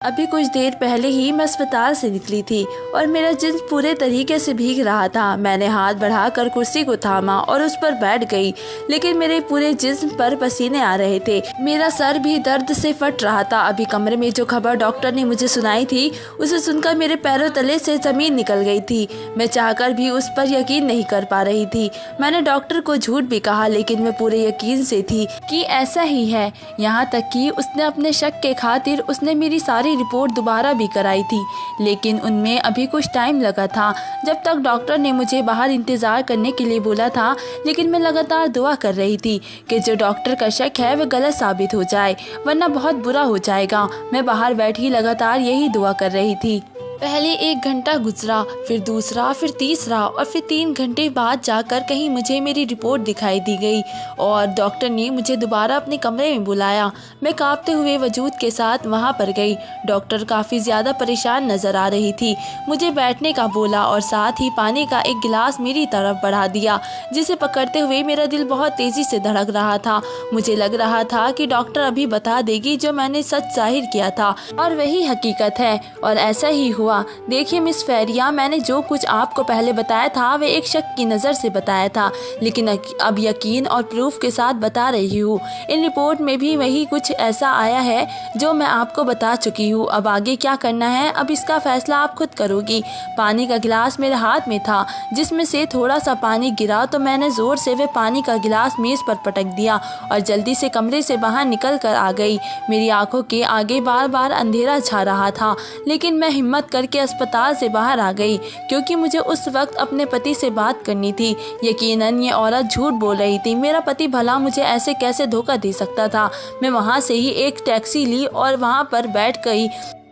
अभी कुछ देर पहले ही मैं अस्पताल से निकली थी और मेरा जिस्म पूरे तरीके से भीग रहा था। मैंने हाथ बढ़ाकर कुर्सी को थामा और उस पर बैठ गई, लेकिन मेरे पूरे जिस्म पर पसीने आ रहे थे। मेरा सर भी दर्द से फट रहा था। अभी कमरे में जो खबर डॉक्टर ने मुझे सुनाई थी, उसे सुनकर मेरे पैरों तले से ज़मीन निकल गई थी। मैं चाहकर भी उस पर यकीन नहीं कर पा रही थी। मैंने डॉक्टर को झूठ भी कहा, लेकिन मैं पूरे यकीन से थी कि ऐसा ही है। यहाँ तक कि उसने अपने शक के खातिर उसने मेरी सारी रिपोर्ट दोबारा भी कराई थी, लेकिन उनमें अभी कुछ टाइम लगा था। जब तक डॉक्टर ने मुझे बाहर इंतज़ार करने के लिए बोला था, लेकिन मैं लगातार दुआ कर रही थी कि जो डॉक्टर का शक है वह गलत साबित हो जाए, वरना बहुत बुरा हो जाएगा। मैं बाहर बैठी लगातार यही दुआ कर रही थी। पहले 1 घंटा गुजरा, फिर दूसरा, फिर तीसरा और फिर 3 घंटे बाद जाकर कहीं मुझे मेरी रिपोर्ट दिखाई दी गई और डॉक्टर ने मुझे दोबारा अपने कमरे में बुलाया। मैं कांपते हुए वजूद के साथ वहां पर गई। डॉक्टर काफ़ी ज़्यादा परेशान नज़र आ रही थी। मुझे बैठने का बोला और साथ ही पानी का एक गिलास मेरी तरफ बढ़ा दिया, जिसे पकड़ते हुए मेरा दिल बहुत तेज़ी से धड़क रहा था। मुझे लग रहा था कि डॉक्टर अभी बता देगी जो मैंने सच जाहिर किया था और वही हकीकत है। और ऐसा ही हुआ। देखिए मिस फेरिया, मैंने जो कुछ आपको पहले बताया था वह एक शक की नज़र से बताया था, लेकिन अब यकीन और प्रूफ के साथ बता रही हूँ। इन रिपोर्ट में भी वही कुछ ऐसा आया है जो मैं आपको बता चुकी हूँ। अब आगे क्या करना है, अब इसका फैसला आप खुद करोगी। पानी का गिलास मेरे हाथ में था, जिसमें से थोड़ा सा पानी गिरा तो मैंने ज़ोर से वह पानी का गिलास मेज़ पर पटक दिया और जल्दी से कमरे से बाहर निकल कर आ गई। मेरी आंखों के आगे बार बार अंधेरा छा रहा था, लेकिन मैं हिम्मत करके अस्पताल से बाहर आ गई, क्योंकि मुझे उस वक्त अपने पति से बात करनी थी। यकीनन ये औरत झूठ बोल रही थी। मेरा पति भला मुझे ऐसे कैसे धोखा दे सकता था। मैं वहाँ से ही एक टैक्सी ली और वहाँ पर बैठ गई।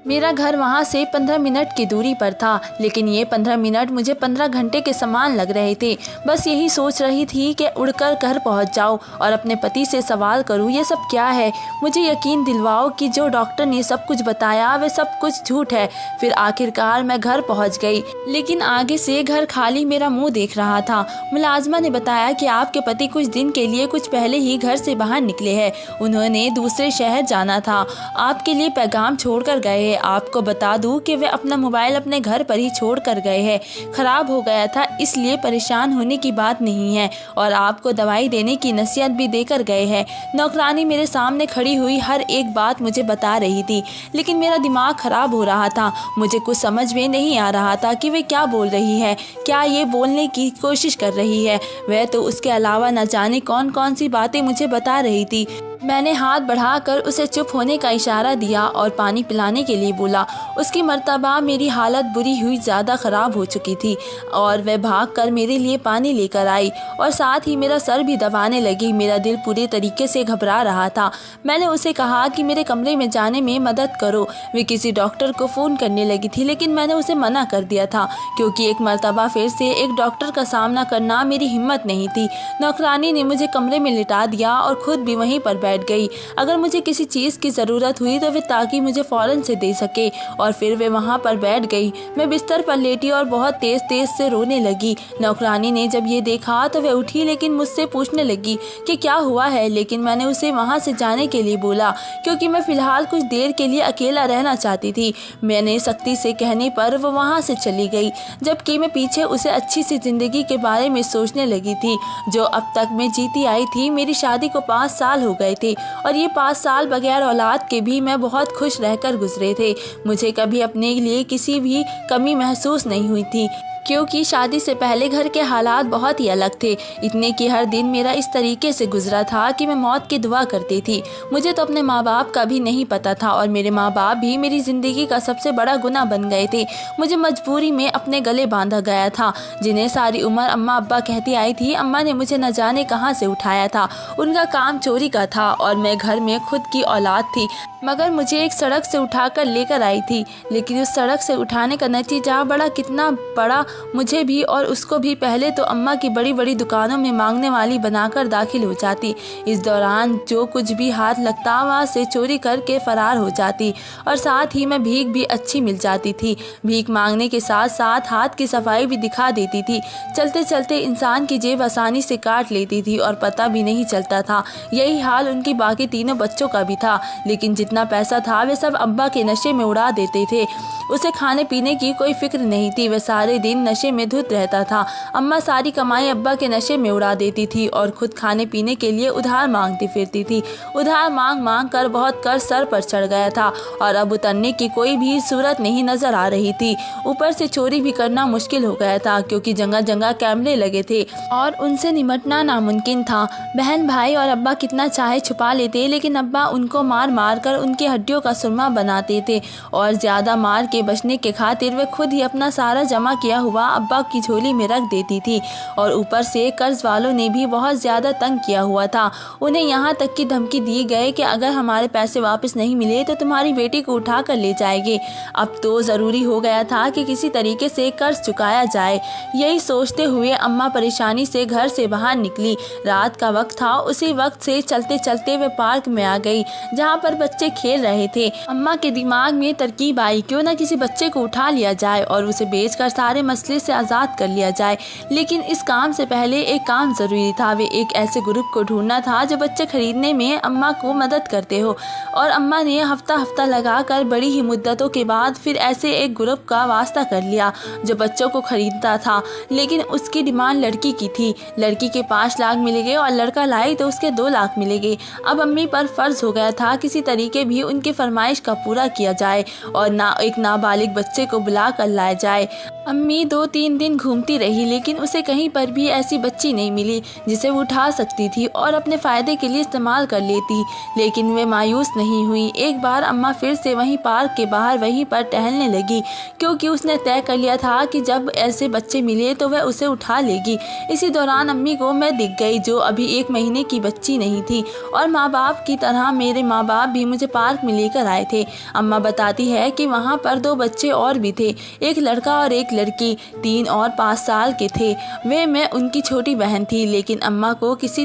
मेरा घर वहाँ से 15 मिनट की दूरी पर था, लेकिन ये 15 मिनट मुझे 15 घंटे के समान लग रहे थे। बस यही सोच रही थी कि उड़कर घर पहुँच जाऊँ और अपने पति से सवाल करूँ, ये सब क्या है। मुझे यकीन दिलवाओ कि जो डॉक्टर ने सब कुछ बताया वह सब कुछ झूठ है। फिर आखिरकार मैं घर पहुँच गई, लेकिन आगे से घर खाली मेरा मुँह देख रहा था। मुलाजमा ने बताया कि आपके पति कुछ दिन के लिए कुछ पहले ही घर से बाहर निकले हैं। उन्होंने दूसरे शहर जाना था, आपके लिए पैगाम छोड़ कर गए। आपको बता दूं कि वे अपना मोबाइल अपने घर पर ही छोड़ कर गए हैं। खराब हो गया था, इसलिए परेशान होने की बात नहीं है और आपको दवाई देने की नसीहत भी देकर गए हैं। नौकरानी मेरे सामने खड़ी हुई हर एक बात मुझे बता रही थी, लेकिन मेरा दिमाग खराब हो रहा था। मुझे कुछ समझ में नहीं आ रहा था कि वे क्या बोल रही है, क्या ये बोलने की कोशिश कर रही है। वह तो उसके अलावा न जाने कौन कौन सी बातें मुझे बता रही थी। मैंने हाथ बढ़ाकर उसे चुप होने का इशारा दिया और पानी पिलाने के लिए बोला। उसकी मर्तबा मेरी हालत बुरी हुई ज़्यादा ख़राब हो चुकी थी और वह भागकर मेरे लिए पानी लेकर आई और साथ ही मेरा सर भी दबाने लगी। मेरा दिल पूरे तरीके से घबरा रहा था। मैंने उसे कहा कि मेरे कमरे में जाने में मदद करो। वे किसी डॉक्टर को फ़ोन करने लगी थी, लेकिन मैंने उसे मना कर दिया था, क्योंकि एक मर्तबा फिर से एक डॉक्टर का सामना करना मेरी हिम्मत नहीं थी। नौकरानी ने मुझे कमरे में लिटा दिया और खुद भी वहीं पर बैठ गई। अगर मुझे किसी चीज़ की ज़रूरत हुई तो वे ताकि मुझे फ़ौरन से दे सके, और फिर वे वहाँ पर बैठ गई। मैं बिस्तर पर लेटी और बहुत तेज़ तेज़ से रोने लगी। नौकरानी ने जब ये देखा तो वह उठी, लेकिन मुझसे पूछने लगी कि क्या हुआ है, लेकिन मैंने उसे वहाँ से जाने के लिए बोला, क्योंकि मैं फ़िलहाल कुछ देर के लिए अकेला रहना चाहती थी। मैंने सख्ती से कहने पर वो वहाँ से चली गई, जबकि मैं पीछे उसे अच्छी सी ज़िंदगी के बारे में सोचने लगी थी जो अब तक मैं जीती आई थी। मेरी शादी को 5 साल हो गए थे और ये 5 साल बगैर औलाद के भी मैं बहुत खुश रहकर गुजरे थे। मुझे कभी अपने लिए किसी भी कमी महसूस नहीं हुई थी, क्योंकि शादी से पहले घर के हालात बहुत ही अलग थे। इतने कि हर दिन मेरा इस तरीके से गुजरा था कि मैं मौत की दुआ करती थी। मुझे तो अपने माँ बाप का भी नहीं पता था और मेरे माँ बाप भी मेरी ज़िंदगी का सबसे बड़ा गुनाह बन गए थे। मुझे मजबूरी में अपने गले बांधा गया था, जिन्हें सारी उम्र अम्मा अब्बा कहती आई थी। अम्मा ने मुझे न जाने कहाँ से उठाया था। उनका काम चोरी का था और मैं घर में खुद की औलाद थी, मगर मुझे एक सड़क से उठाकर लेकर आई थी। लेकिन उस सड़क से उठाने का नतीजा कितना बड़ा मुझे भी और उसको भी। पहले तो अम्मा की बड़ी बड़ी दुकानों में मांगने वाली बनाकर दाखिल हो जाती। इस दौरान जो कुछ भी हाथ लगता वहाँ से चोरी करके फरार हो जाती और साथ ही में भीख भी अच्छी मिल जाती थी। भीख मांगने के साथ साथ हाथ की सफाई भी दिखा देती थी। चलते चलते इंसान की जेब आसानी से काट लेती थी और पता भी नहीं चलता था। यही हाल उनकी बाकी तीनों बच्चों का भी था, लेकिन जितना पैसा था वे सब अब्बा के नशे में उड़ा देते थे। उसे खाने पीने की कोई फिक्र नहीं थी, वह सारे दिन नशे में धुत रहता था। अम्मा सारी कमाई अब्बा के नशे में उड़ा देती थी और खुद खाने पीने के लिए उधार मांगती फिरती थी। उधार मांग मांग कर बहुत कर्ज सर पर चढ़ गया था और अब उतरने की कोई भी सूरत नहीं नजर आ रही थी। ऊपर से चोरी भी करना मुश्किल हो गया था क्योंकि जगह जगह कैमरे लगे थे और उनसे निपटना नामुमकिन था। बहन भाई और अब्बा कितना चाहे छुपा लेते, लेकिन अब्बा उनको मार मार कर उनकी हड्डियों का सुरमा बनाते थे और ज्यादा मार के बचने के खातिर वे खुद ही अपना सारा जमा किया हुआ अब्बा की झोली में रख देती थी। और ऊपर से कर्ज वालों ने भी बहुत ज्यादा तंग किया हुआ था। उन्हें यहाँ तक की धमकी दी गए कि अगर हमारे पैसे वापस नहीं मिले तो तुम्हारी बेटी को उठा कर ले जाएंगे। अब तो जरूरी हो गया था कि किसी तरीके से कर्ज चुकाया जाए। यही सोचते हुए अम्मा परेशानी से घर से बाहर निकली। रात का वक्त था। उसी वक्त से चलते चलते वे पार्क में आ गई जहाँ पर बच्चे खेल रहे थे। अम्मा के दिमाग में तरकीब आई, क्यों न किसी बच्चे को उठा लिया जाए और उसे बेचकर सारे मसले से आज़ाद कर लिया जाए। लेकिन इस काम से पहले एक काम ज़रूरी था। वे एक ऐसे ग्रुप को ढूंढना था जो बच्चे खरीदने में अम्मा को मदद करते हो। और अम्मा ने हफ्ता हफ्ता लगाकर बड़ी ही मुद्दतों के बाद फिर ऐसे एक ग्रुप का वास्ता कर लिया जो बच्चों को खरीदता था। लेकिन उसकी डिमांड लड़की की थी। लड़की के 5 लाख मिलेंगे और लड़का लाई तो उसके 2 लाख मिलेंगे। अब अम्मी पर फर्ज हो गया था किसी तरीके भी उनकी फरमाइश का पूरा किया जाए और एक नाबालिग बच्चे को बुला कर लाया जाए। अम्मी 2-3 दिन घूमती रही, लेकिन उसे कहीं पर भी ऐसी बच्ची नहीं मिली जिसे वो उठा सकती थी और अपने फ़ायदे के लिए इस्तेमाल कर लेती। लेकिन वे मायूस नहीं हुई। एक बार अम्मा फिर से वहीं पार्क के बाहर वहीं पर टहलने लगी, क्योंकि उसने तय कर लिया था कि जब ऐसे बच्चे मिले तो वह उसे उठा लेगी। इसी दौरान अम्मी को मैं दिख गई, जो अभी 1 महीने की बच्ची नहीं थी। और माँ बाप की तरह मेरे माँ बाप भी मुझे पार्क में लेकर आए थे। अम्मा बताती है कि वहाँ पर 2 बच्चे और भी थे, एक लड़का और एक लड़की। 3 और 5 साल के थे वे। मैं उनकी छोटी बहन थी। लेकिन अम्मा को किसी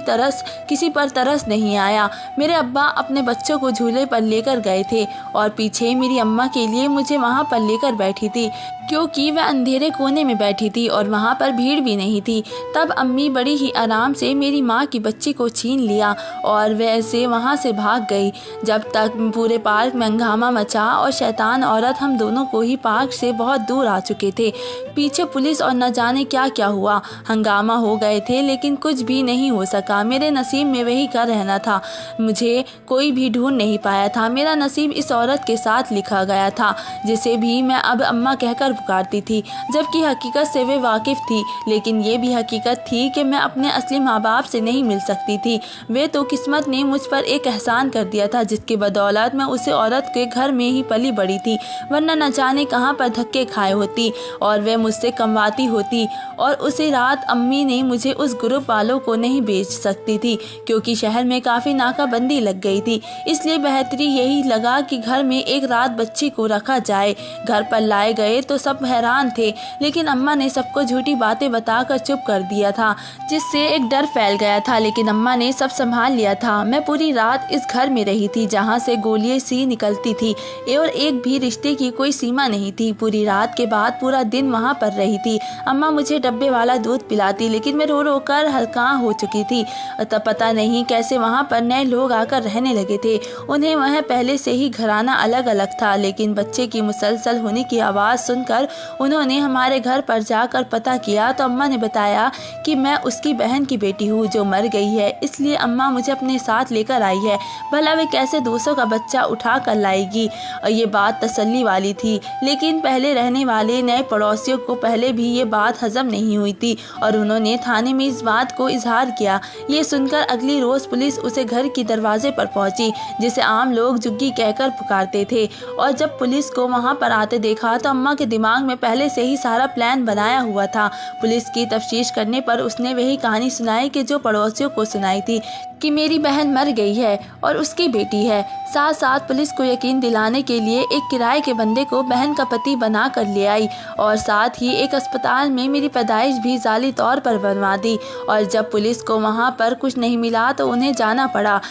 पर तरस नहीं आया। मेरे अब्बा अपने बच्चों को झूले पर लेकर गए थे और पीछे मेरी अम्मा के लिए मुझे वहाँ पर लेकर बैठी थी, क्योंकि वह अंधेरे कोने में बैठी थी और वहाँ पर भीड़ भी नहीं थी। तब अम्मी बड़ी ही आराम से मेरी माँ की बच्ची को छीन लिया और वैसे वहाँ से भाग गई। जब तक पूरे पार्क में हंगामा मचा और शैतान औरत हम दोनों को ही पार्क से बहुत दूर आ चुके थे। पीछे पुलिस और न जाने क्या क्या हुआ। हंगामा हो गए थे लेकिन कुछ भी नहीं हो सका। मेरे नसीब में वही कर रहना था। मुझे कोई भी ढूंढ नहीं पाया था। मेरा नसीब इस औरत के साथ लिखा गया था जिसे भी मैं अब अम्मा कहकर पुकारती थी, जबकि हकीकत से वे वाकिफ थी। लेकिन ये भी हकीकत थी कि मैं अपने असली माँ बाप से नहीं मिल सकती थी। वे तो किस्मत ने मुझ पर एक एहसान कर दिया था जिसकी बदौलत मैं उसे औरत के घर में ही पली बड़ी थी, वरना न जाने कहाँ पर धक्के खाए होती और वे मुझसे कमवाती होती। और उसी रात अम्मी ने मुझे उस ग्रुप वालों को नहीं बेच सकती थी, क्योंकि शहर में काफ़ी नाकाबंदी लग गई थी। इसलिए बेहतरी यही लगा कि घर में एक रात बच्ची को रखा जाए। घर पर लाए गए तो सब हैरान थे, लेकिन अम्मा ने सबको झूठी बातें बताकर चुप कर दिया था, जिससे एक डर फैल गया था। लेकिन अम्मा ने सब संभाल लिया था। मैं पूरी रात इस घर में रही थी जहाँ से गोलियां सी निकलती थी और एक भी रिश्ते की कोई सीमा नहीं थी। पूरी रात के बाद पूरा दिन वहाँ पर रही थी। अम्मा मुझे डब्बे वाला दूध पिलाती, लेकिन मैं रो रो कर हल्का हो चुकी थी। तब पता नहीं कैसे वहाँ पर नए लोग आकर रहने लगे थे। उन्हें वह पहले से ही घराना अलग अलग था, लेकिन बच्चे की मुसलसल होने की आवाज़ सुनकर उन्होंने हमारे घर पर जाकर पता किया तो अम्मा ने बताया कि मैं उसकी बहन की बेटी हूँ जो मर गई है, इसलिए अम्मा मुझे अपने साथ लेकर आई है। भला वे कैसे 200 का बच्चा उठा कर लाएगी। और ये बात तसल्ली वाली थी, लेकिन पहले रहने वाले नए पड़ोसियों को पहले भी ये बात हजम नहीं हुई थी और उन्होंने थाने में इस बात को इजहार किया। ये सुनकर अगली रोज़ पुलिस उसे घर की दरवाजे पर पहुंची, जिसे आम लोग जुग्गी कहकर पुकारते थे। और जब पुलिस को वहां पर आते देखा तो अम्मा के दिमाग में पहले से ही सारा प्लान बनाया हुआ था। पुलिस की तफ्तीश करने पर उसने वही कहानी सुनाई कि जो पड़ोसियों को सुनाई थी, कि मेरी बहन मर गई है और उसकी बेटी है। साथ साथ पुलिस को यकीन दिलाने के लिए एक किराए के बंदे को बहन का पति बना कर ले आई और साथ ही एक अस्पताल में मेरी पैदाइश भी जाली तौर पर बनवा दी। और जब पुलिस को वहाँ पर कुछ नहीं मिला तो उन्हें जाना पड़ा।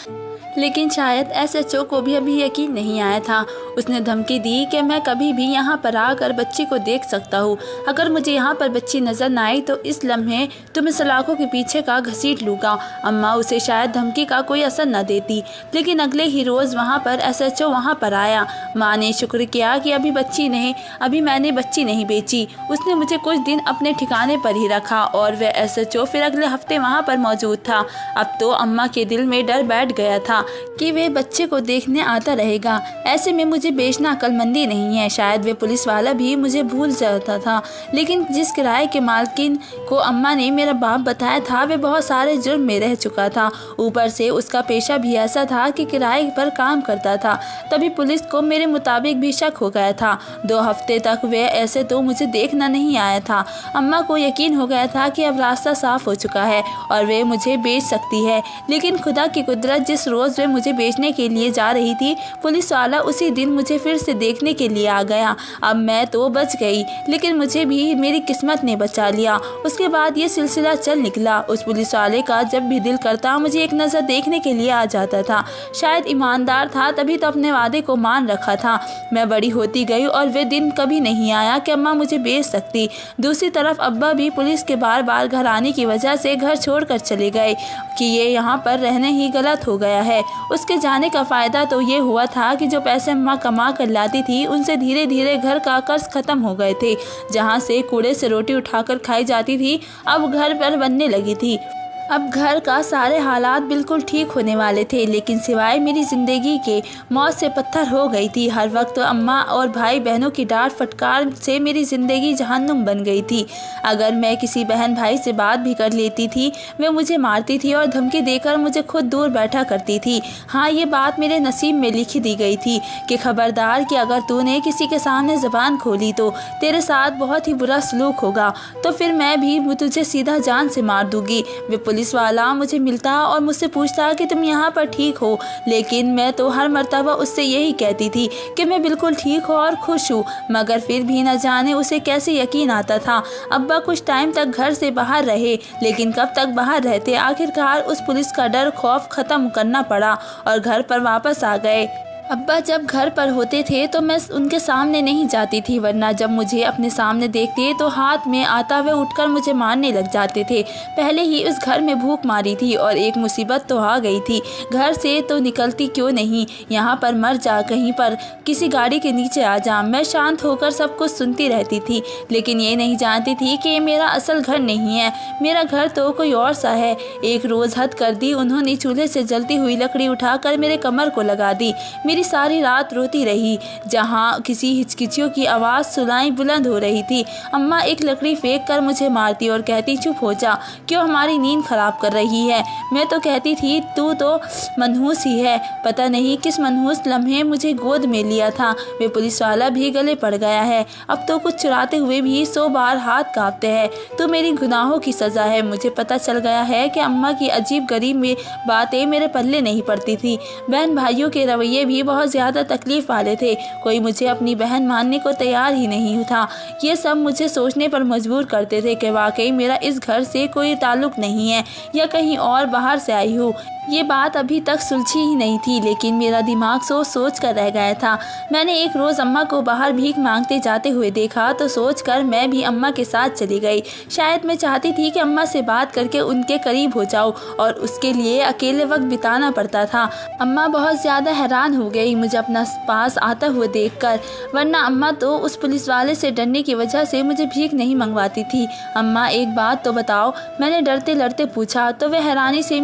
लेकिन शायद SHO को भी अभी यकीन नहीं आया था। उसने धमकी दी कि मैं कभी भी यहाँ पर आकर बच्ची को देख सकता हूँ। अगर मुझे यहाँ पर बच्ची नज़र न आई तो इस लम्हे तुम्हें सलाखों के पीछे का घसीट लूँगा। अम्मा उसे शायद धमकी का कोई असर न देती, लेकिन अगले ही रोज़ वहाँ पर SHO वहाँ पर आया। माँ ने शुक्र किया कि अभी मैंने बच्ची नहीं बेची। उसने मुझे कुछ दिन अपने ठिकाने पर ही रखा और वह SHO फिर अगले हफ्ते वहाँ पर मौजूद था। अब तो अम्मा के दिल में डर बैठ गया था कि वे बच्चे को देखने आता रहेगा। ऐसे में मुझे बेचना अक्लमंदी नहीं है। शायद वे पुलिस वाला भी मुझे भूल जाता था, लेकिन जिस किराए के मालकिन को अम्मा ने मेरा बाप बताया था वे बहुत सारे जुर्म में रह चुका था। ऊपर से उसका पेशा भी ऐसा था कि किराए पर काम करता था। तभी पुलिस को मेरे मुताबिक भी शक हो गया था। 2 हफ्ते तक वे ऐसे तो मुझे देखना नहीं आया था। अम्मा को यकीन हो गया था कि अब रास्ता साफ हो चुका है और वे मुझे बेच सकती है। लेकिन खुदा की कुदरत, जिस रोज़ वे मुझे बेचने के लिए जा रही थी, पुलिस वाला उसी दिन मुझे फिर से देखने के लिए आ गया। अब मैं तो बच गई, लेकिन मुझे भी मेरी किस्मत ने बचा लिया। उसके बाद ये सिलसिला चल निकला। उस पुलिस वाले का जब भी दिल करता मुझे एक नज़र देखने के लिए आ जाता था। शायद ईमानदार था, तभी तो अपने वादे को मान रखा था। मैं बड़ी होती गई और वे दिन कभी नहीं आया कि अम्मा मुझे बेच सकती। दूसरी तरफ अब्बा भी पुलिस के बार बार घर आने की वजह से घर छोड़कर चले गए कि ये यहाँ पर रहने ही गलत हो गया है। उसके जाने का फ़ायदा तो ये हुआ था कि जो पैसे अम्मा कमा कर लाती थी उनसे धीरे धीरे घर का कर्ज ख़त्म हो गए थे। जहाँ से कूड़े से रोटी उठाकर खाई जाती थी, अब घर पर बनने लगी थी। अब घर का सारे हालात बिल्कुल ठीक होने वाले थे, लेकिन सिवाय मेरी ज़िंदगी के मौत से पत्थर हो गई थी। हर वक्त तो अम्मा और भाई बहनों की डांट फटकार से मेरी ज़िंदगी जहन्नुम बन गई थी। अगर मैं किसी बहन भाई से बात भी कर लेती थी, वे मुझे मारती थी और धमकी देकर मुझे खुद दूर बैठा करती थी। हाँ, ये बात मेरे नसीब में लिखी दी गई थी कि खबरदार कि अगर तूने किसी के सामने ज़बान खोली तो तेरे साथ बहुत ही बुरा सलूक होगा, तो फिर मैं भी तुझे सीधा जान से मार दूँगी। वे पुलिस वाला मुझे मिलता और मुझसे पूछता कि तुम यहाँ पर ठीक हो, लेकिन मैं तो हर मर्तबा उससे यही कहती थी कि मैं बिल्कुल ठीक हूँ और खुश हूँ। मगर फिर भी न जाने उसे कैसे यकीन आता था। अब्बा कुछ टाइम तक घर से बाहर रहे, लेकिन कब तक बाहर रहते। आखिरकार उस पुलिस का डर खौफ ख़त्म करना पड़ा और घर पर वापस आ गए। अब्बा जब घर पर होते थे तो मैं उनके सामने नहीं जाती थी, वरना जब मुझे अपने सामने देखते तो हाथ में आता वे उठकर मुझे मारने लग जाते थे। पहले ही उस घर में भूख मारी थी और एक मुसीबत तो आ गई थी। घर से तो निकलती क्यों नहीं, यहाँ पर मर जा, कहीं पर किसी गाड़ी के नीचे आ जा। मैं शांत होकर सब कुछ सुनती रहती थी, लेकिन ये नहीं जानती थी कि ये मेरा असल घर नहीं है। मेरा घर तो कोई और सा है। एक रोज़ हद कर दी, उन्होंने चूल्हे से जलती हुई लकड़ी उठाकर मेरे कमर को लगा दी। मेरी सारी रात रोती रही। जहाँ किसी हिचकिचियों की आवाज़ सुनाई बुलंद हो रही थी। अम्मा एक लकड़ी फेंक कर मुझे मारती और कहती, चुप हो जा, क्यों हमारी नींद खराब कर रही है। मैं तो कहती थी तू तो मनहूस ही है। पता नहीं किस मनहूस लम्हे मुझे गोद में लिया था। वे पुलिस वाला भी गले पड़ गया है। अब तो कुछ चुराते हुए भी 100 बार हाथ कांपते हैं। तो मेरी गुनाहों की सज़ा है। मुझे पता चल गया है कि अम्मा की अजीब गरीब में बातें मेरे पल्ले नहीं पड़ती थी। बहन भाइयों के रवैये भी बहुत ज़्यादा तकलीफ वाले थे। कोई मुझे अपनी बहन मानने को तैयार ही नहीं था। ये सब मुझे सोचने पर मजबूर करते थे कि वाकई मेरा इस घर से कोई ताल्लुक़ नहीं है या कहीं और बाहर से आई हूँ। ये बात अभी तक सुलझी ही नहीं थी, लेकिन मेरा दिमाग सोच कर रह गया था। मैंने एक रोज़ अम्मा को बाहर भीख मांगते जाते हुए देखा तो सोचकर मैं भी अम्मा के साथ चली गई। शायद मैं चाहती थी कि अम्मा से बात करके उनके करीब हो जाऊं और उसके लिए अकेले वक्त बिताना पड़ता था। अम्मा बहुत ज़्यादा हैरान हो गई मुझे अपना पास आता हुआ देखकर, वरना अम्मा तो उस पुलिस वाले से डरने की वजह से मुझे भीख नहीं मंगवाती थी। अम्मा, एक बात तो बताओ, मैंने डरते लड़ते पूछा तो वह हैरानी से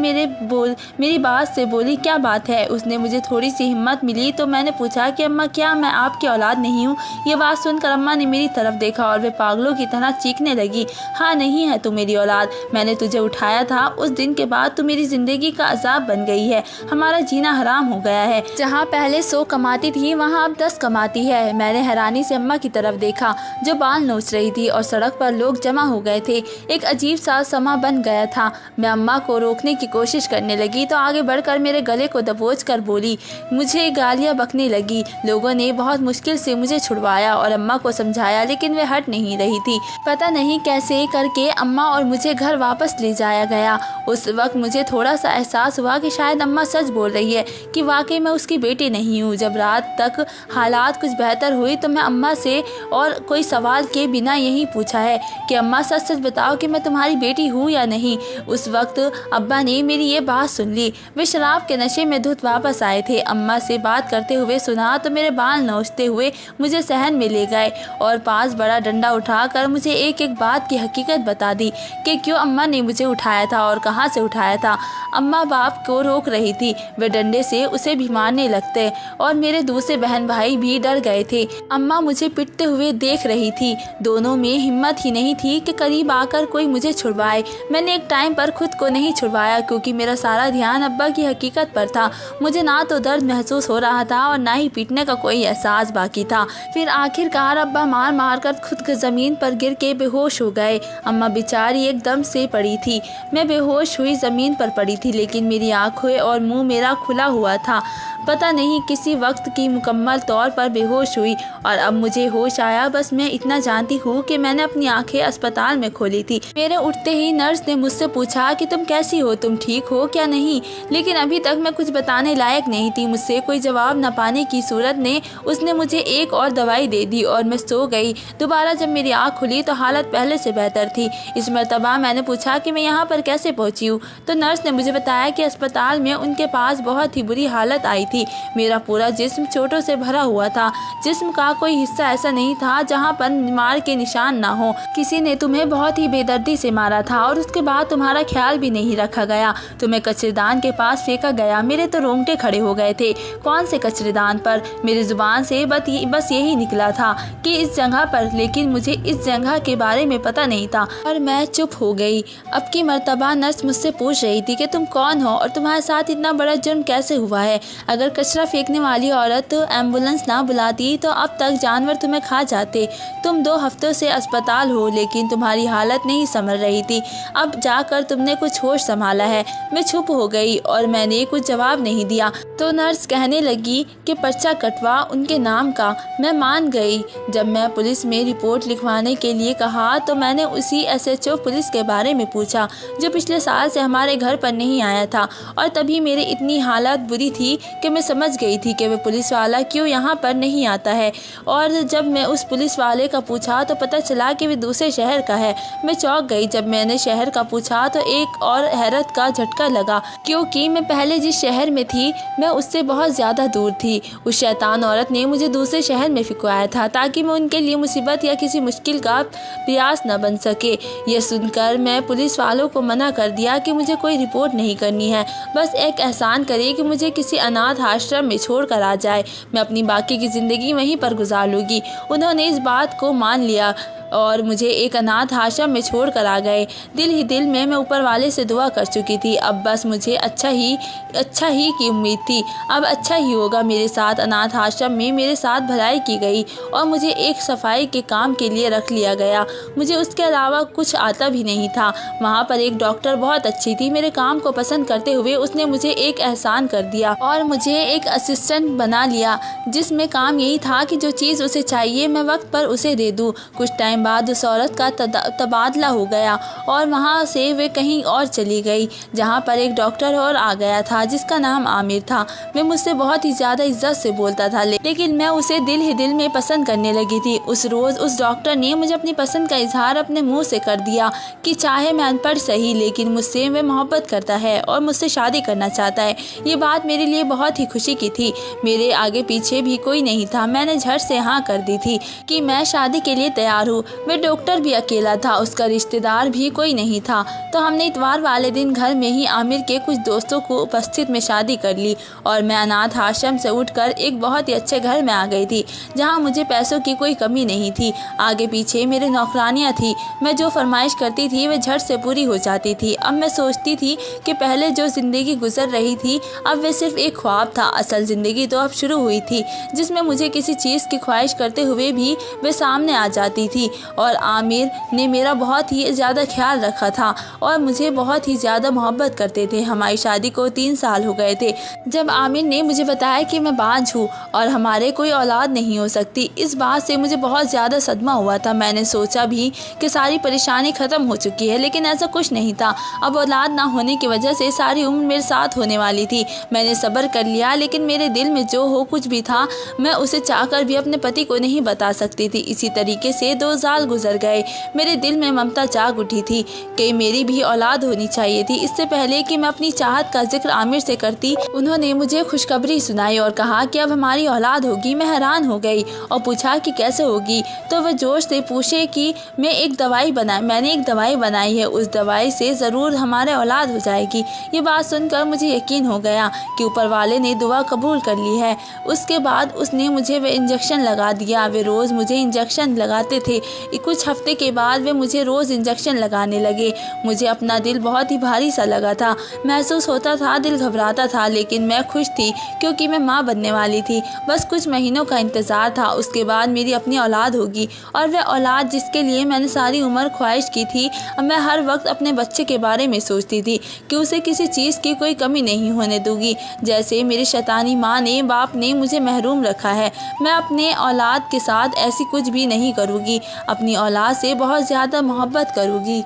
मेरी बात से बोली, क्या बात है। उसने मुझे थोड़ी सी हिम्मत मिली तो मैंने पूछा कि अम्मा, क्या मैं आपकी औलाद नहीं हूँ। ये बात सुनकर अम्मा ने मेरी तरफ देखा और वे पागलों की तरह चीखने लगी, हाँ, नहीं है तू मेरी औलाद। मैंने तुझे उठाया था, उस दिन के बाद तू मेरी ज़िंदगी का अजाब बन गई है। हमारा जीना हराम हो गया है। जहाँ पहले 100 कमाती थी वहाँ अब 10 कमाती है। मैंने हैरानी से अम्मा की तरफ देखा जो बाल नोच रही थी और सड़क पर लोग जमा हो गए थे। एक अजीब सा समा बन गया था। मैं अम्मा को रोकने की कोशिश करने लगी तो आगे बढ़कर मेरे गले को दबोच कर बोली। मुझे गालियाँ बकने लगी। लोगों ने बहुत मुश्किल से मुझे छुड़वाया और अम्मा को समझाया लेकिन वे हट नहीं रही थी। पता नहीं कैसे करके अम्मा और मुझे घर वापस ले जाया गया। उस वक्त मुझे थोड़ा सा एहसास हुआ कि शायद अम्मा सच बोल रही है कि वाकई मैं उसकी बेटी नहीं हूँ। जब रात तक हालात कुछ बेहतर हुई तो मैं अम्मा से और कोई सवाल के बिना यही पूछा है कि अम्मा सच सच बताओ कि मैं तुम्हारी बेटी हूँ या नहीं। उस वक्त अब्बा ने मेरी ये बात सुन ली। वे शराब के नशे में धुत वापस आए थे। अम्मा से बात करते हुए सुना तो मेरे बाल नोचते हुए मुझे सहन में ले गए और पास बड़ा डंडा उठाकर मुझे एक एक बात की हकीकत बता दी कि क्यों अम्मा ने मुझे उठाया था और कहाँ से उठाया था। अम्मा बाप को रोक रही थी। वे डंडे से उसे भी मारने लगते और मेरे दूसरे बहन भाई भी डर गए थे। अम्मा मुझे पिटते हुए देख रही थी। दोनों में हिम्मत ही नहीं थी कि करीब आकर कोई मुझे छुड़वाए। मैंने एक टाइम पर खुद को नहीं छुड़वाया क्योंकि मेरा सारा ध्यान अब्बा की हकीकत पर था। मुझे ना तो दर्द महसूस हो रहा था और ना ही पीटने का कोई एहसास बाकी था। फिर आखिरकार अब्बा मार मार कर खुद जमीन पर गिर के बेहोश हो गए। अम्मा बेचारी एकदम से पड़ी थी। मैं बेहोश हुई जमीन पर पड़ी थी लेकिन मेरी आंखें और मुंह मेरा खुला हुआ था। पता नहीं किसी वक्त की मुकम्मल तौर पर बेहोश हुई और अब मुझे होश आया। बस मैं इतना जानती हूँ कि मैंने अपनी आंखें अस्पताल में खोली थी। मेरे उठते ही नर्स ने मुझसे पूछा कि तुम कैसी हो, तुम ठीक हो क्या नहीं, लेकिन अभी तक मैं कुछ बताने लायक नहीं थी। मुझसे कोई जवाब न पाने की सूरत में उसने मुझे एक और दवाई दे दी और मैं सो गई। दोबारा जब मेरी आँख खुली तो हालत पहले से बेहतर थी। इस मरतबा मैंने पूछा कि मैं यहाँ पर कैसे पहुँची हूँ तो नर्स ने मुझे बताया कि अस्पताल में उनके पास बहुत ही बुरी हालत आई थी। मेरा पूरा जिस्म चोटों से भरा हुआ था। जिस्म का कोई हिस्सा ऐसा नहीं था जहाँ पर मार के निशान ना हो। किसी ने तुम्हें बहुत ही बेदर्दी से मारा था और उसके बाद तुम्हारा ख्याल भी नहीं रखा गया। तुम्हें कचरेदान के पास फेंका गया। मेरे तो रोंगटे खड़े हो गए थे। कौन से कचरेदान पर? मेरी जुबान से बस यही निकला था कि इस जगह पर, लेकिन मुझे इस जगह के बारे में पता नहीं था और मैं चुप हो गई। अब की मर्तबा नर्स मुझसे पूछ रही थी कि तुम कौन हो और तुम्हारे साथ इतना बड़ा जुर्म कैसे हुआ है। अगर कचरा फेंकने वाली औरत एम्बुलेंस ना बुलाती तो अब तक जानवर तुम्हें खा जाते। तुम 2 हफ्तों से अस्पताल हो लेकिन तुम्हारी हालत नहीं संभल रही थी। अब जाकर तुमने कुछ होश संभाला है। मैं चुप हो गई और मैंने कुछ जवाब नहीं दिया तो नर्स कहने लगी कि पर्चा कटवा उनके नाम का। मैं मान गई। जब मैं पुलिस में रिपोर्ट लिखवाने के लिए कहा तो मैंने उसी SHO पुलिस के बारे में पूछा जो पिछले साल से हमारे घर पर नहीं आया था और तभी मेरी इतनी हालत बुरी थी कि मैं समझ गई थी कि वह पुलिस वाला क्यों यहाँ पर नहीं आता है। और जब मैं उस पुलिस वाले का पूछा तो पता चला कि वह दूसरे शहर का है। मैं चौंक गई। जब मैंने शहर का पूछा तो एक और हैरत का झटका लगा क्योंकि मैं पहले जिस शहर में थी मैं उससे बहुत ज़्यादा दूर थी। उस शैतान औरत ने मुझे दूसरे शहर में फिकवाया था ताकि मैं उनके लिए मुसीबत या किसी मुश्किल का प्रयास न बन सके। यह सुनकर मैं पुलिस वालों को मना कर दिया कि मुझे कोई रिपोर्ट नहीं करनी है। बस एक एहसान करिए कि मुझे किसी अनाथ आश्रम में छोड़ कर आ जाए। मैं अपनी बाकी की ज़िंदगी वहीं पर गुजार लूँगी। उन्होंने इस बात को मान लिया और मुझे एक अनाथ आश्रम में छोड़ कर आ गए। दिल ही दिल में मैं ऊपर वाले से दुआ कर चुकी थी। अब बस मुझे अच्छा ही की उम्मीद थी। अब अच्छा ही होगा मेरे साथ। अनाथ आश्रम में मेरे साथ भलाई की गई और मुझे एक सफाई के काम के लिए रख लिया गया। मुझे उसके अलावा कुछ आता भी नहीं था। वहाँ पर एक डॉक्टर बहुत अच्छी थी। मेरे काम को पसंद करते हुए उसने मुझे एक एहसान कर दिया और मुझे एक असिस्टेंट बना लिया जिसमें काम यही था कि जो चीज़ उसे चाहिए मैं वक्त पर उसे दे दूँ। कुछ टाइम बाद उस औरत का तबादला हो गया और वहाँ से वे कहीं और चली गई जहाँ पर एक डॉक्टर और आ गया था जिसका नाम आमिर था। वे मुझसे बहुत ही ज़्यादा इज्जत से बोलता था लेकिन मैं उसे दिल ही दिल में पसंद करने लगी थी। उस रोज़ उस डॉक्टर ने मुझे अपनी पसंद का इजहार अपने मुँह से कर दिया कि चाहे मैं अनपढ़ सही लेकिन मुझसे वे मोहब्बत करता है और मुझसे शादी करना चाहता है। ये बात मेरे लिए बहुत ही खुशी की थी। मेरे आगे पीछे भी कोई नहीं था। मैंने झट से हाँ कर दी थी कि मैं शादी के लिए तैयार हूँ। वे डॉक्टर भी अकेला था। उसका रिश्तेदार भी कोई नहीं था। तो हमने इतवार वाले दिन घर में ही आमिर के कुछ दोस्तों को उपस्थित में शादी कर ली और मैं अनाथ आश्रम से उठकर एक बहुत ही अच्छे घर में आ गई थी जहाँ मुझे पैसों की कोई कमी नहीं थी। आगे पीछे मेरे नौकरानियाँ थी। मैं जो फरमाइश करती थी वे झट से पूरी हो जाती थी। अब मैं सोचती थी कि पहले जो ज़िंदगी गुजर रही थी अब वे सिर्फ एक ख्वाब था। असल ज़िंदगी तो अब शुरू हुई थी, जिसमें मुझे किसी चीज़ की ख्वाहिश करते हुए भी वे सामने आ जाती थी। और आमिर ने मेरा बहुत ही ज़्यादा ख्याल रखा था और मुझे बहुत ही ज़्यादा मोहब्बत करते थे। हमारी शादी को 3 साल हो गए थे जब आमिर ने मुझे बताया कि मैं बांझ हूँ और हमारे कोई औलाद नहीं हो सकती। इस बात से मुझे बहुत ज़्यादा सदमा हुआ था। मैंने सोचा भी कि सारी परेशानी ख़त्म हो चुकी है, लेकिन ऐसा कुछ नहीं था। अब औलाद ना होने की वजह से सारी उम्र मेरे साथ होने वाली थी। मैंने सब्र कर लिया, लेकिन मेरे दिल में जो हो कुछ भी था मैं उसे चाहकर भी अपने पति को नहीं बता सकती थी। इसी तरीके से 2 साल गुजर गए। मेरे दिल में ममता जाग उठी थी कि मेरी भी औलाद होनी चाहिए थी। इससे पहले कि मैं अपनी चाहत का जिक्र आमिर से करती, उन्होंने मुझे खुशखबरी सुनाई और कहा कि अब हमारी औलाद होगी। मैं हैरान हो गई और पूछा कि कैसे होगी, तो वह जोश से पूछे कि मैंने एक दवाई बनाई है, उस दवाई से ज़रूर हमारे औलाद हो जाएगी। ये बात सुनकर मुझे यकीन हो गया कि ऊपर वाले ने दुआ कबूल कर ली है। उसके बाद उसने मुझे वे इंजेक्शन लगा दिया। वे रोज़ मुझे इंजेक्शन लगाते थे। कुछ हफ्ते के बाद वे मुझे रोज़ इंजेक्शन लगाने लगे। मुझे अपना दिल बहुत ही भारी सा लगा था। महसूस होता था दिल घबराता था, लेकिन मैं खुश थी क्योंकि मैं माँ बनने वाली थी। बस कुछ महीनों का इंतज़ार था, उसके बाद मेरी अपनी औलाद होगी। और वह औलाद जिसके लिए मैंने सारी उम्र ख्वाहिश की थी। अब मैं हर वक्त अपने बच्चे के बारे में सोचती थी कि उसे किसी चीज़ की कोई कमी नहीं होने दूंगी। जैसे मेरी शैतानी माँ ने, बाप ने मुझे महरूम रखा है, मैं अपने औलाद के साथ ऐसी कुछ भी नहीं करूँगी। अपनी औलाद से बहुत ज़्यादा मोहब्बत करूँगी।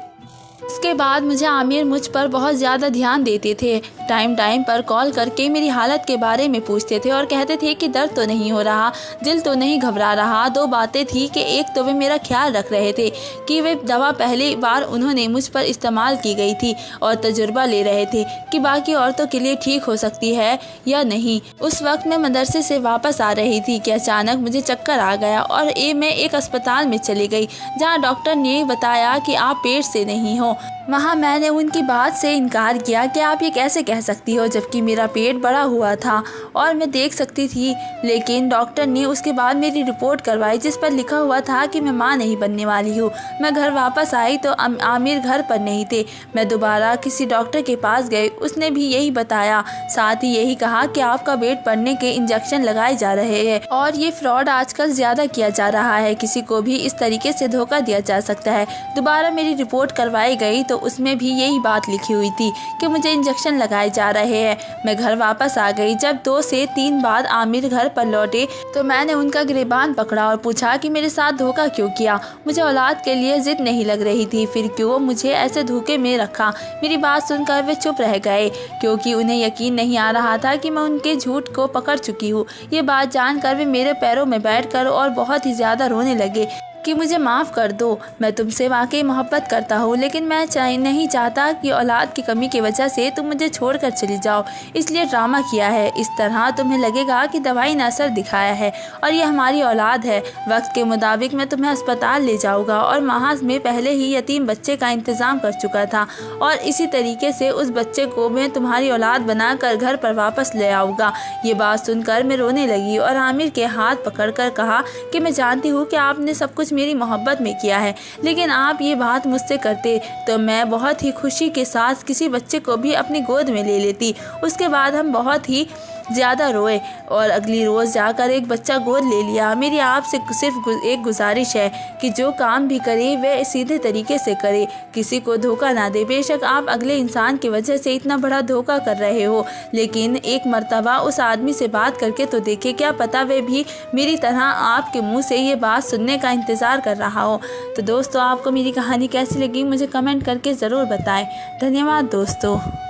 इसके बाद मुझे आमिर मुझ पर बहुत ज़्यादा ध्यान देते थे। टाइम पर कॉल करके मेरी हालत के बारे में पूछते थे और कहते थे कि दर्द तो नहीं हो रहा, दिल तो नहीं घबरा रहा। 2 बातें थी कि एक तो वे मेरा ख्याल रख रहे थे कि वे दवा पहली बार उन्होंने मुझ पर इस्तेमाल की गई थी और तजुर्बा ले रहे थे कि बाकी औरतों के लिए ठीक हो सकती है या नहीं। उस वक्त मैं मदरसे से वापस आ रही थी कि अचानक मुझे चक्कर आ गया और मैं एक अस्पताल में चली गई, जहाँ डॉक्टर ने बताया कि आप पेट से नहीं हो। वहाँ मैंने उनकी बात से इनकार किया कि आप ये कैसे कह सकती हो, जबकि मेरा पेट बड़ा हुआ था और मैं देख सकती थी। लेकिन डॉक्टर ने उसके बाद मेरी रिपोर्ट करवाई, जिस पर लिखा हुआ था कि मैं माँ नहीं बनने वाली हूँ। मैं घर वापस आई तो आमिर घर पर नहीं थे। मैं दोबारा किसी डॉक्टर के पास गई, उसने भी यही बताया, साथ ही यही कहा कि आपका पेट बढ़ने के इंजेक्शन लगाए जा रहे हैं और ये फ्रॉड आजकल ज़्यादा किया जा रहा है, किसी को भी इस तरीके से धोखा दिया जा सकता है। दोबारा मेरी रिपोर्ट करवाई गई तो उसमें भी यही बात लिखी हुई थी कि मुझे इंजेक्शन लगाए जा रहे हैं। मैं घर वापस आ गई। जब 2 से 3 बाद आमिर घर पर लौटे तो मैंने उनका गिरबान पकड़ा और पूछा कि मेरे साथ धोखा क्यों किया। मुझे औलाद के लिए जिद नहीं लग रही थी, फिर क्यों मुझे ऐसे धोखे में रखा। मेरी बात सुनकर वे चुप रह गए क्योंकि उन्हें यकीन नहीं आ रहा था कि मैं उनके झूठ को पकड़ चुकी हूँ। ये बात जानकर वे मेरे पैरों में बैठकर और बहुत ही ज़्यादा रोने लगे कि मुझे माफ़ कर दो, मैं तुमसे वाकई मोहब्बत करता हूँ, लेकिन मैं नहीं चाहता कि औलाद की कमी की वजह से तुम मुझे छोड़कर चली जाओ, इसलिए ड्रामा किया है। इस तरह तुम्हें लगेगा कि दवाई ने असर दिखाया है और ये हमारी औलाद है। वक्त के मुताबिक मैं तुम्हें अस्पताल ले जाऊँगा और वहाँ में पहले ही यतीम बच्चे का इंतज़ाम कर चुका था और इसी तरीके से उस बच्चे को मैं तुम्हारी औलाद बनाकर घर पर वापस ले आऊँगा। ये बात सुनकर मैं रोने लगी और आमिर के हाथ पकड़कर कहा कि मैं जानती हूँ कि आपने सब कुछ मेरी मोहब्बत में किया है, लेकिन आप ये बात मुझसे करते तो मैं बहुत ही खुशी के साथ किसी बच्चे को भी अपनी गोद में ले लेती। उसके बाद हम बहुत ही ज़्यादा रोए और अगली रोज़ जाकर एक बच्चा गोद ले लिया। मेरी आपसे सिर्फ एक गुजारिश है कि जो काम भी करे वह सीधे तरीके से करे, किसी को धोखा ना दे। बेशक आप अगले इंसान की वजह से इतना बड़ा धोखा कर रहे हो, लेकिन एक मर्तबा उस आदमी से बात करके तो देखे, क्या पता वे भी मेरी तरह आपके मुंह से ये बात सुनने का इंतज़ार कर रहा हो। तो दोस्तों, आपको मेरी कहानी कैसी लगी मुझे कमेंट करके ज़रूर बताएं। धन्यवाद दोस्तों।